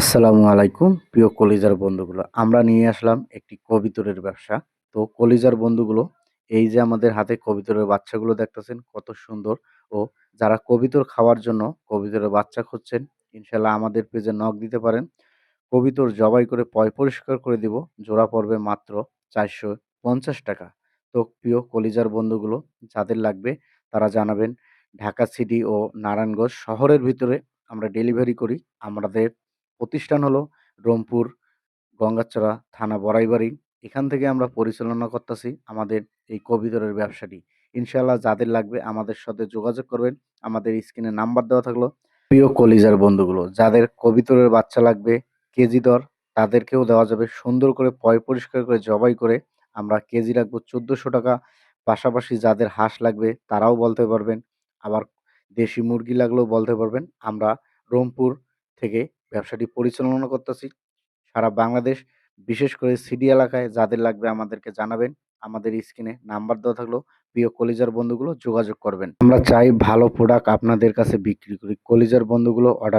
আসসালামু আলাইকুম প্রিয় কলিজার বন্ধুগুলো। আমরা নিয়ে আসলাম একটি কবিতরের ব্যবসা। তো কলিজার বন্ধুগুলো, এই যে আমাদের হাতে কবিতরের বাচ্চাগুলো দেখতেছেন কত সুন্দর। ও যারা কবিতর খাওয়ার জন্য কবিতরের বাচ্চা খুঁজছেন, ইনশাল্লাহ আমাদের পেজে নক দিতে পারেন। কবিতর জবাই করে পরিষ্কার করে দিব। জোড়া পড়বে মাত্র ৪৫০ টাকা। তো প্রিয় কলিজার বন্ধুগুলো, যাদের লাগবে তারা জানাবেন। ঢাকা সিটি ও নারায়ণগঞ্জ শহরের ভিতরে আমরা ডেলিভারি করি। আমাদের প্রতিষ্ঠান হলো রংপুর গঙ্গাচড়া থানা বড়াইবাড়ি। এখান থেকে আমরা পরিচালনা করতেছি আমাদের এই কবিতরের ব্যবসাটি। ইনশাআল্লাহ যাদের লাগবে আমাদের সাথে যোগাযোগ করবেন। আমাদের স্ক্রিনে নাম্বার দেওয়া থাকলো। প্রিয় কলিজার বন্ধুগুলো, যাদের কবিতরের বাচ্চা লাগবে কেজি দর, তাদেরকেও দেওয়া যাবে। সুন্দর করে পরিষ্কার করে জবাই করে আমরা কেজি রাখবো ১৪০০ টাকা। পাশাপাশি যাদের হাঁস লাগবে তারাও বলতে পারবেন। আবার দেশি মুরগি লাগলেও বলতে পারবেন। আমরা রংপুর থেকে ব্যবসাটি পরিচালনা করতেছি সারা বাংলাদেশ। বিশেষ করে সিডি এলাকায় যাদের লাগবে আমাদেরকে জানাবেন। আমাদের স্ক্রিনে নাম্বার দেওয়া থাকলো। প্রিয় কলিজার বন্ধুগুলো যোগাযোগ করবেন। আমরা চাই ভালো প্রোডাক্ট আপনাদের কাছে বিক্রি করি। কলিজার বন্ধুগুলো অর্ডার